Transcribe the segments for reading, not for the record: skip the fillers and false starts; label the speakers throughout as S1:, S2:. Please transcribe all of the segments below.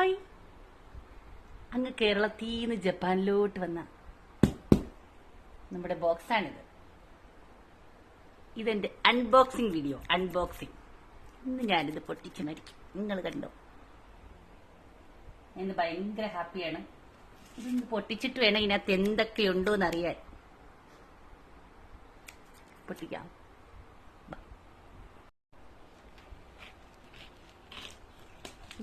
S1: Hi, അങ്ങ് കേരളത്തിൽ നിന്ന് ജപ്പാനിലോട്ട് വന്ന നമ്മുടെ ബോക്സാണിത്. ഇതെന്റെ അൺബോക്സിങ് വീഡിയോ. ഇന്ന് ഞാനിത് പൊട്ടിച്ച് മരിക്കും. നിങ്ങൾ കണ്ടോ? ഞാൻ ഭയങ്കര ഹാപ്പിയാണ്. ഇതൊന്ന് പൊട്ടിച്ചിട്ട് വേണം ഇതിനകത്ത് എന്തൊക്കെയുണ്ടോ എന്നറിയാൻ. പൊട്ടിക്കാം.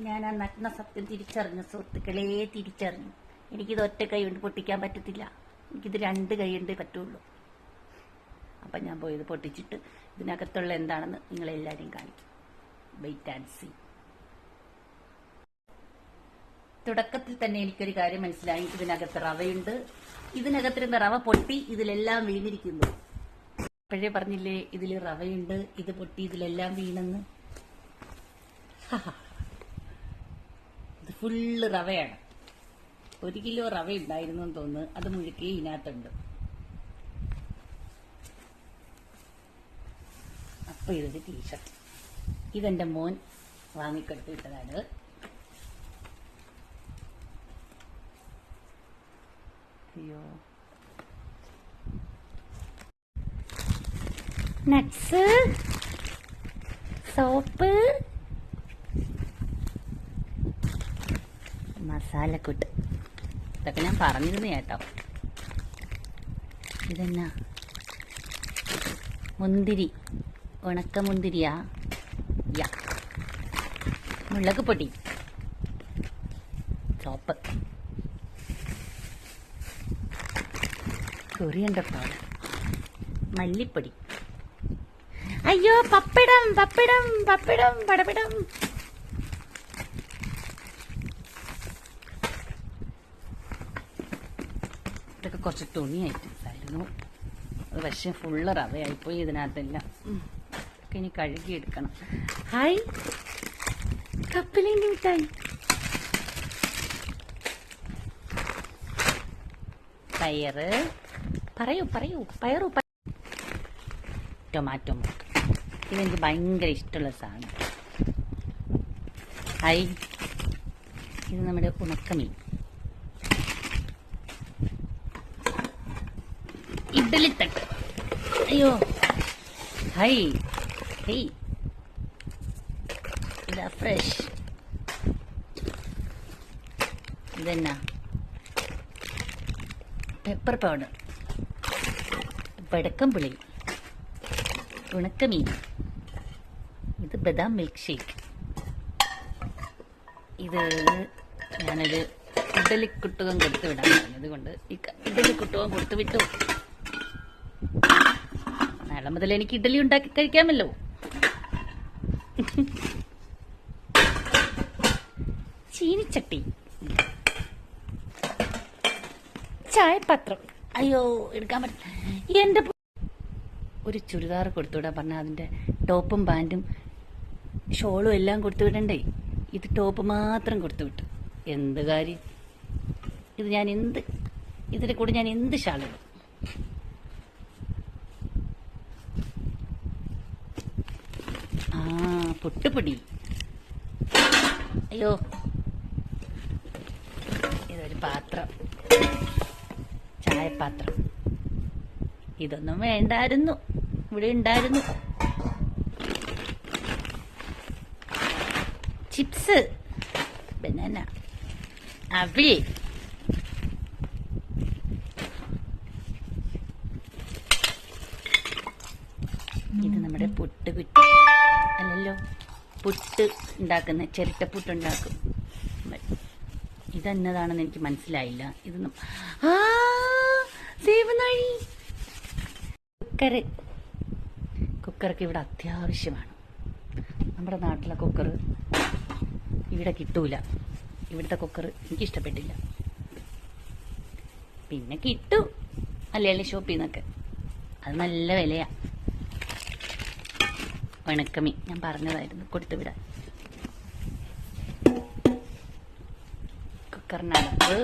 S1: ഞാൻ ആ നഗ്ന സത്യം തിരിച്ചറിഞ്ഞു സുഹൃത്തുക്കളെ, തിരിച്ചറിഞ്ഞു. എനിക്കിത് ഒറ്റ കൈ കൊണ്ട് പൊട്ടിക്കാൻ പറ്റത്തില്ല. എനിക്കിത് 2 കൈ കൊണ്ടേ പറ്റുള്ളൂ. അപ്പം ഞാൻ പോയത് പൊട്ടിച്ചിട്ട് ഇതിനകത്തുള്ള എന്താണെന്ന് നിങ്ങളെല്ലാവരെയും കാണിക്കും. Wait and see. തുടക്കത്തിൽ തന്നെ എനിക്കൊരു കാര്യം മനസ്സിലായി. ഇതിനകത്ത് റവയുണ്ട്. ഇതിനകത്തിരുന്ന റവ പൊട്ടി ഇതിലെല്ലാം വീണിരിക്കുന്നു. അപ്പോഴേ പറഞ്ഞില്ലേ ഇതിൽ റവയുണ്ട്, ഇത് പൊട്ടി ഇതിലെല്ലാം വീണെന്ന്. ഇത് ഫുള്ള് റവയാണ്. 1 കിലോ റവ ഉണ്ടായിരുന്നു എന്ന് തോന്നുന്നു. അത് മുഴുക്കി ഇതിനകത്തുണ്ട്. അപ്പൊ ഇതൊരു ടീഷർട്ട്. ഇതെന്റെ മോൻ വാങ്ങിക്കൊടുത്തു വിട്ടതാണ്. അയ്യോ, നട്ട്സ്, സോപ്പ്, മസാലക്കൂട്ട്. ഇതൊക്കെ ഞാൻ പറഞ്ഞിരുന്നു കേട്ടോ. ഇതെന്നാ? മുന്തിരി, ഉണക്ക മുന്തിരിയാ. മുളക് പൊടി, സോപ്പ്, കൊറിയണ്ടർ പൗഡർ, മല്ലിപ്പൊടി. അയ്യോ, പപ്പടം പപ്പടം പപ്പടം പടപടം. ഇതൊക്കെ കുറച്ച് തുണി ഐറ്റംസ് ആയിരുന്നു. അത് പക്ഷേ ഫുള്ള് റവയായിപ്പോയി ഇതിനകത്തെല്ലാം. ഒക്കെ ഇനി കഴുകിയെടുക്കണം. ഹായ്, കപ്പലിൻ്റെ മിഠായി. പയറ്, പറയൂ പയറു. ടൊമാറ്റോ മുക്ക്. ഇതെനിക്ക് ഭയങ്കര ഇഷ്ടമുള്ള സാധനം. ഹായ്, ഇത് നമ്മുടെ ഉണക്കമീൻ. ഇഡ്ഡലിത്തട്ട്. അയ്യോ, ഹായ്, ഹേയ്, ഇതാ ഫ്രഷ്. ഇതെന്നാ? പെപ്പർ പൗഡർ, വടക്കംപുളി, ഉണക്കമീൻ. ഇത് ബദാം മിൽക്ക് ഷേക്ക്. ഇത് ഞാനൊരു ഇഡ്ഡലിക്കുട്ടുകം കൊടുത്തു വിടാൻ പറഞ്ഞത് കൊണ്ട് ഇഡ്ഡലിക്കുട്ടുകം കൊടുത്തു വിട്ടു. നാളെ മുതൽ എനിക്ക് ഇഡ്ഡലി ഉണ്ടാക്കി കഴിക്കാമല്ലോ. ചീനിച്ചട്ടി, ചായപാത്രം. അയ്യോ, എടുക്കാൻ പറ്റില്ല. എന്റെ ഒരു ചുരിദാർ കൊടുത്തുവിടാൻ പറഞ്ഞാൽ അതിന്റെ ടോപ്പും പാൻറ്റും ഷോളും എല്ലാം കൊടുത്തുവിടണ്ടേ. ഇത് ടോപ്പ് മാത്രം കൊടുത്തുവിട്ടു. എന്ത് കാര്യം? ഇത് ഞാൻ ഇതിന്റെ കൂടെ ഞാൻ എന്ത് ഷാളിടും? പുട്ടുപൊടി. അയ്യോ, ഇതൊരു പാത്രം, ചായപാത്രം. ഇതൊന്നും വേണ്ടായിരുന്നു, ഇവിടെ ഉണ്ടായിരുന്നു. ചിപ്സ്, ബനാന, അവിൽ. ഇത് നമ്മുടെ പുട്ട് കുറ്റി അല്ലല്ലോ, പുട്ട് ഉണ്ടാക്കുന്ന ചിരട്ടപ്പുട്ട് ഉണ്ടാക്കും. ഇതെന്നതാണെന്ന് എനിക്ക് മനസ്സിലായില്ല. ഇതൊന്നും സേവനാഴി. കുക്കറൊക്കെ ഇവിടെ അത്യാവശ്യമാണ്. നമ്മുടെ നാട്ടിലെ കുക്കർ ഇവിടെ കിട്ടൂല. ഇവിടുത്തെ കുക്കർ എനിക്കിഷ്ടപ്പെട്ടില്ല. പിന്നെ കിട്ടും മലയാളി ഷോപ്പിൽ നിന്നൊക്കെ. അത് നല്ല വിലയാ. ഉണക്കമീൻ ഞാൻ പറഞ്ഞതായിരുന്നു കൊടുത്തു വിടാൻ. കുക്കറിനകത്ത്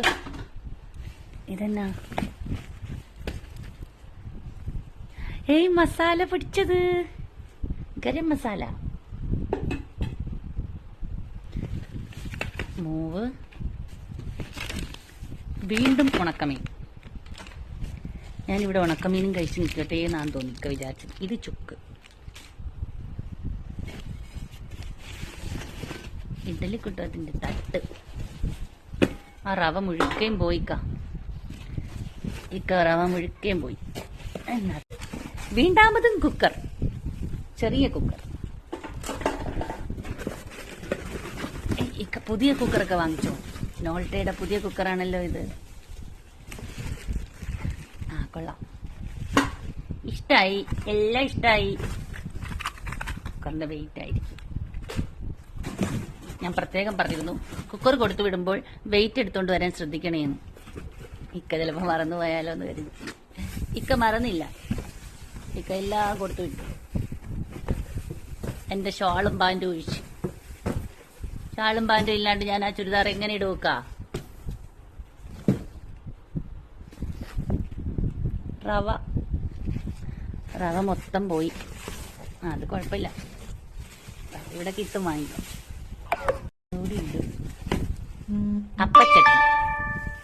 S1: ഇതെന്നാ? ഏയ്, മസാല പൊടിച്ചത്, ഗരം മസാല. മൂവ്, വീണ്ടും ഉണക്കമീൻ. ഞാനിവിടെ ഉണക്കമീനും കഴിച്ച് നിൽക്കട്ടെ എന്നാണ് തോന്നിക്ക വിചാരിച്ചത്. ഇത് ചുക്ക്, ഇഡലി കുട്ടത്തിൻ്റെ തട്ട്. ആ റവ മുഴുക്കുകയും പോയിക്ക, റവ മുഴുക്കുകയും പോയി. എന്നാ വീണ്ടാമതും കുക്കർ, ചെറിയ കുക്കർ. പുതിയ കുക്കറൊക്കെ വാങ്ങിച്ചോ? നോൾട്ടയുടെ പുതിയ കുക്കറാണല്ലോ ഇത്. ആ കൊള്ളാം, ഇഷ്ടായി, എല്ലാം ഇഷ്ടായി. കുക്കറിന്റെ വെയിറ്റ് ആയിരിക്കും. ഞാൻ പ്രത്യേകം പറഞ്ഞിരുന്നു കുക്കർ കൊടുത്തു വിടുമ്പോൾ വെയിറ്റ് എടുത്തോണ്ട് വരാൻ ശ്രദ്ധിക്കണേന്ന്. ചിലപ്പോൾ മറന്നു പോയാലോ എന്ന് കരുതി. മറന്നില്ല. എല്ലാം കൊടുത്തു വിട്ടു. എന്റെ ഷാളും പാൻറ്റും ഒഴിച്ച്. ഷാളും പാൻറ്റും ഇല്ലാണ്ട് ഞാൻ ആ ചുരിദാർ എങ്ങനെ ഇടുക? റവ മൊത്തം പോയി. അത് കുഴപ്പമില്ല, ഇവിടെ കിട്ടും, വാങ്ങിക്കും.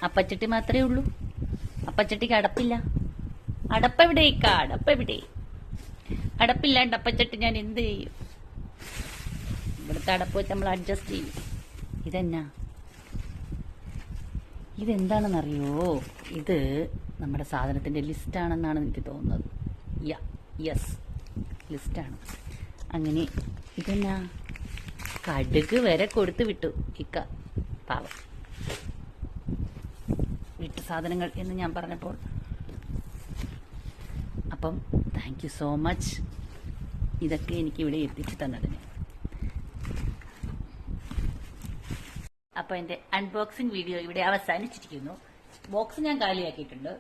S1: അപ്പച്ചട്ടി മാത്രമേ ഉള്ളൂ. അപ്പച്ചട്ടിക്ക് അടപ്പില്ല. അടപ്പെവിടേക്ക? അടപ്പെവിടെ? അടപ്പില്ലാണ്ട് അപ്പച്ചട്ടി ഞാൻ എന്ത് ചെയ്യും? ഇവിടുത്തെ അടപ്പ് വെച്ച് നമ്മൾ അഡ്ജസ്റ്റ് ചെയ്യും. ഇതെന്താണെന്നറിയോ? ഇത് നമ്മുടെ സാധനത്തിന്റെ ലിസ്റ്റാണെന്നാണ് എനിക്ക് തോന്നുന്നത്. യെസ്, ലിസ്റ്റാണ്. അങ്ങനെ ഇതെന്നാ? കടുക് വരെ കൊടുത്തു വിട്ടു പാവം. വീട്ടു സാധനങ്ങൾ എന്ന് ഞാൻ പറഞ്ഞപ്പോൾ. അപ്പം താങ്ക് യു സോ മച്ച്, ഇതൊക്കെ എനിക്ക് ഇവിടെ എത്തിച്ചു തന്നതിന്. അപ്പോൾ എൻ്റെ അൺബോക്സിങ് വീഡിയോ ഇവിടെ അവസാനിച്ചിരിക്കുന്നു. ബോക്സ് ഞാൻ കാലിയാക്കിയിട്ടുണ്ട്.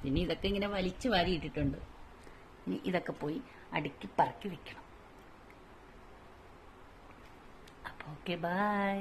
S1: ഇനി ഇതൊക്കെ ഇങ്ങനെ വലിച്ചു വാരി ഇട്ടിട്ടുണ്ട്. ഇനി ഇതൊക്കെ പോയി അടുക്കി പറക്കി വെക്കണം. അപ്പോൾ ഓക്കെ, ബൈ.